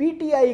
PTI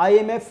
IMF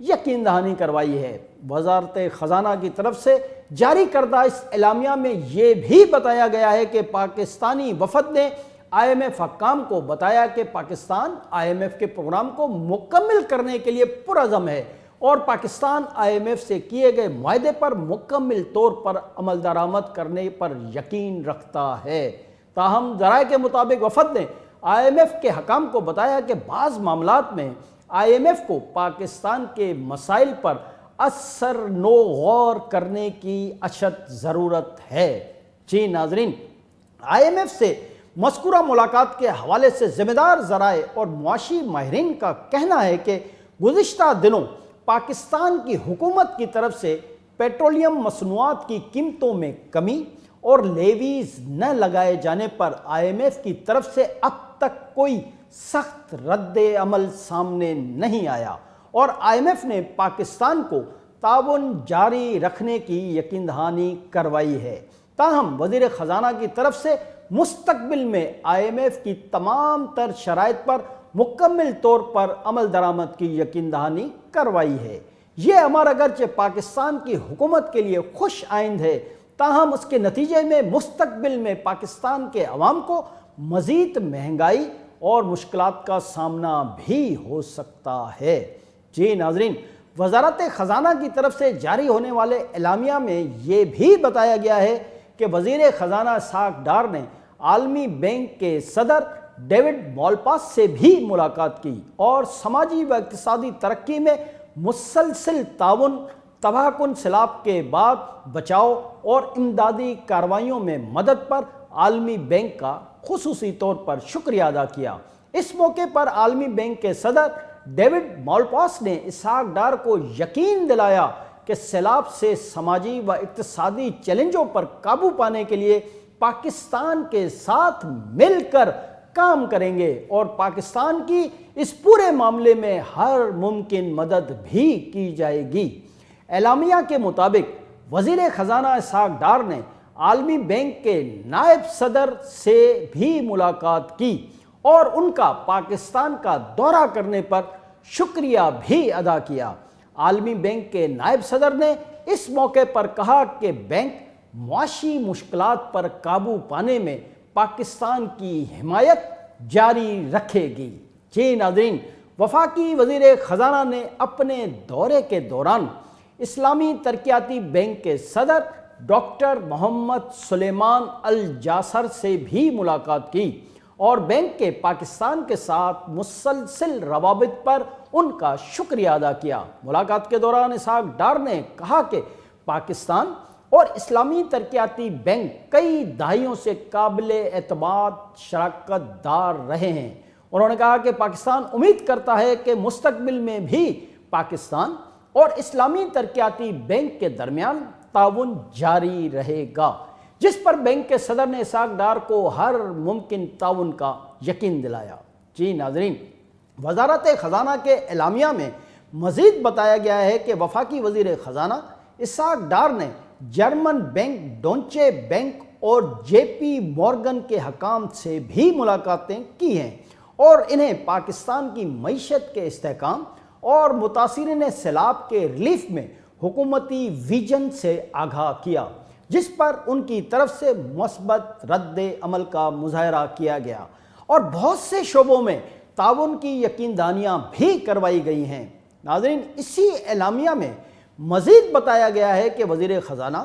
یقین دہانی کروائی ہے۔ وزارت خزانہ کی طرف سے جاری کردہ اس اعلامیہ میں یہ بھی بتایا گیا ہے کہ پاکستانی وفد نے آئی ایم ایف حکام کو بتایا کہ پاکستان آئی ایم ایف کے پروگرام کو مکمل کرنے کے لیے پرعزم ہے اور پاکستان آئی ایم ایف سے کیے گئے معاہدے پر مکمل طور پر عمل درآمد کرنے پر یقین رکھتا ہے۔ تاہم ذرائع کے مطابق وفد نے آئی ایم ایف کے حکام کو بتایا کہ بعض معاملات میں آئی ایم ایف کو پاکستان کے مسائل پر اثر نو غور کرنے کی اشد ضرورت ہے۔ جی ناظرین، آئی ایم ایف سے مذکورہ ملاقات کے حوالے سے ذمہ دار ذرائع اور معاشی ماہرین کا کہنا ہے کہ گزشتہ دنوں پاکستان کی حکومت کی طرف سے پیٹرولیم مصنوعات کی قیمتوں میں کمی اور لیویز نہ لگائے جانے پر آئی ایم ایف کی طرف سے اب تک کوئی سخت رد عمل سامنے نہیں آیا اور آئی ایم ایف نے پاکستان کو تعاون جاری رکھنے کی یقین دہانی کروائی ہے۔ تاہم وزیر خزانہ کی طرف سے مستقبل میں آئی ایم ایف کی تمام تر شرائط پر مکمل طور پر عمل درآمد کی یقین دہانی کروائی ہے۔ یہ امر اگرچہ پاکستان کی حکومت کے لیے خوش آئند ہے، تاہم اس کے نتیجے میں مستقبل میں پاکستان کے عوام کو مزید مہنگائی اور مشکلات کا سامنا بھی ہو سکتا ہے۔ جی ناظرین، وزارت خزانہ کی طرف سے جاری ہونے والے اعلامیہ میں یہ بھی بتایا گیا ہے کہ وزیر خزانہ اسحاق ڈار نے عالمی بینک کے صدر ڈیوڈ مالپاس سے بھی ملاقات کی اور سماجی و اقتصادی ترقی میں مسلسل تعاون، تباہ کن سیلاب کے بعد بچاؤ اور امدادی کارروائیوں میں مدد پر عالمی بینک کا خصوصی طور پر شکریہ ادا کیا۔ اس موقع پر عالمی بینک کے صدر ڈیوڈ مالپاس نے اسحاق ڈار کو یقین دلایا کہ سیلاب سے سماجی و اقتصادی چیلنجوں پر قابو پانے کے لیے پاکستان کے ساتھ مل کر کام کریں گے اور پاکستان کی اس پورے معاملے میں ہر ممکن مدد بھی کی جائے گی۔ اعلامیہ کے مطابق وزیر خزانہ اسحاق ڈار نے عالمی بینک کے نائب صدر سے بھی ملاقات کی اور ان کا پاکستان کا دورہ کرنے پر شکریہ بھی ادا کیا۔ عالمی بینک کے نائب صدر نے اس موقع پر کہا کہ بینک معاشی مشکلات پر قابو پانے میں پاکستان کی حمایت جاری رکھے گی۔ جی ناظرین، وفاقی وزیر خزانہ نے اپنے دورے کے دوران اسلامی ترقیاتی بینک کے صدر ڈاکٹر محمد سلیمان الجاسر سے بھی ملاقات کی اور بینک کے پاکستان کے ساتھ مسلسل روابط پر ان کا شکریہ ادا کیا۔ ملاقات کے دوران اسحاق ڈار نے کہا کہ پاکستان اور اسلامی ترقیاتی بینک کئی دہائیوں سے قابل اعتماد شراکت دار رہے ہیں۔ انہوں نے کہا کہ پاکستان امید کرتا ہے کہ مستقبل میں بھی پاکستان اور اسلامی ترقیاتی بینک کے درمیان تعاون جاری رہے گا، جس پر بینک کے صدر نے اسحاق ڈار کو ہر ممکن تعاون کا یقین دلایا۔ جی ناظرین، وزارت خزانہ کے اعلامیہ میں مزید بتایا گیا ہے کہ وفاقی وزیر خزانہ اسحاق ڈار نے جرمن بینک ڈونچے بینک اور جے پی مورگن کے حکام سے بھی ملاقاتیں کی ہیں اور انہیں پاکستان کی معیشت کے استحکام اور متاثرین سیلاب کے ریلیف میں حکومتی ویژن سے آگاہ کیا، جس پر ان کی طرف سے مثبت رد عمل کا مظاہرہ کیا گیا اور بہت سے شعبوں میں تعاون کی یقین دہانیاں بھی کروائی گئی ہیں۔ ناظرین، اسی اعلامیہ میں مزید بتایا گیا ہے کہ وزیر خزانہ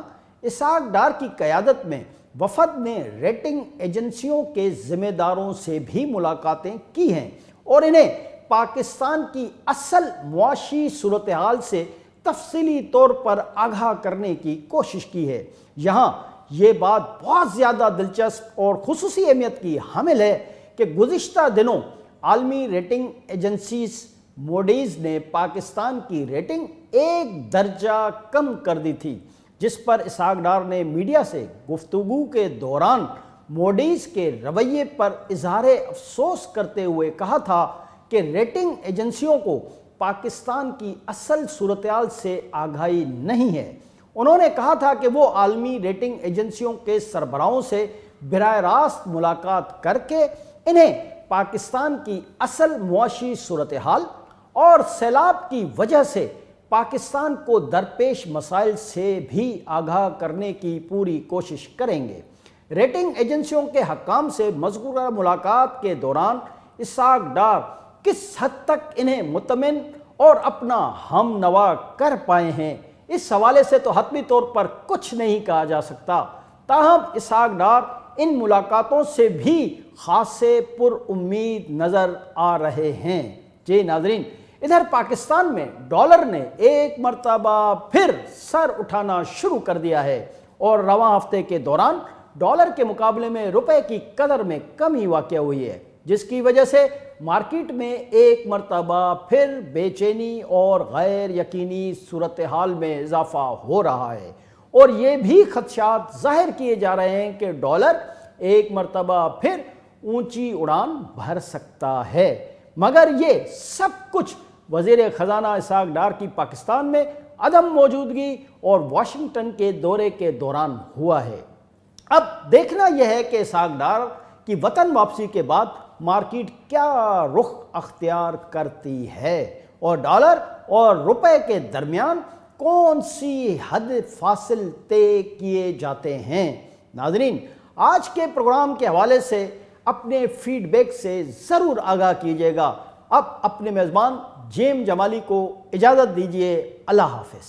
اسحاق ڈار کی قیادت میں وفد نے ریٹنگ ایجنسیوں کے ذمہ داروں سے بھی ملاقاتیں کی ہیں اور انہیں پاکستان کی اصل معاشی صورتحال سے تفصیلی طور پر آگاہ کرنے کی کوشش کی ہے۔ یہاں یہ بات بہت زیادہ دلچسپ اور خصوصی اہمیت کی حامل ہے کہ گزشتہ دنوں عالمی ریٹنگ ایجنسیز موڈیز نے پاکستان کی ریٹنگ ایک درجہ کم کر دی تھی، جس پر اسحاق ڈار نے میڈیا سے گفتگو کے دوران موڈیز کے رویے پر اظہار افسوس کرتے ہوئے کہا تھا کہ ریٹنگ ایجنسیوں کو پاکستان کی اصل صورتحال سے آگاہی نہیں ہے۔ انہوں نے کہا تھا کہ وہ عالمی ریٹنگ ایجنسیوں کے سربراہوں سے براہ راست ملاقات کر کے انہیں پاکستان کی اصل معاشی صورتحال اور سیلاب کی وجہ سے پاکستان کو درپیش مسائل سے بھی آگاہ کرنے کی پوری کوشش کریں گے۔ ریٹنگ ایجنسیوں کے حکام سے مذکورہ ملاقات کے دوران اسحاق ڈار کس حد تک انہیں مطمئن اور اپنا ہم نوا کر پائے ہیں، اس حوالے سے تو حتمی طور پر کچھ نہیں کہا جا سکتا، تاہم اسحاق ڈار ان ملاقاتوں سے بھی خاصے پر امید نظر آ رہے ہیں۔ جی ناظرین، ادھر پاکستان میں ڈالر نے ایک مرتبہ پھر سر اٹھانا شروع کر دیا ہے اور رواں ہفتے کے دوران ڈالر کے مقابلے میں روپے کی قدر میں کمی واقع ہوئی ہے، جس کی وجہ سے مارکیٹ میں ایک مرتبہ پھر بے چینی اور غیر یقینی صورتحال میں اضافہ ہو رہا ہے، اور یہ بھی خدشات ظاہر کیے جا رہے ہیں کہ ڈالر ایک مرتبہ پھر اونچی اڑان بھر سکتا ہے، مگر یہ سب کچھ وزیر خزانہ اسحاق ڈار کی پاکستان میں عدم موجودگی اور واشنگٹن کے دورے کے دوران ہوا ہے۔ اب دیکھنا یہ ہے کہ اسحاق ڈار کی وطن واپسی کے بعد مارکیٹ کیا رخ اختیار کرتی ہے اور ڈالر اور روپے کے درمیان کون سی حد فاصل طے کیے جاتے ہیں۔ ناظرین، آج کے پروگرام کے حوالے سے اپنے فیڈ بیک سے ضرور آگاہ کیجیے گا۔ اب اپنے میزبان جیم جمالی کو اجازت دیجیے۔ اللہ حافظ۔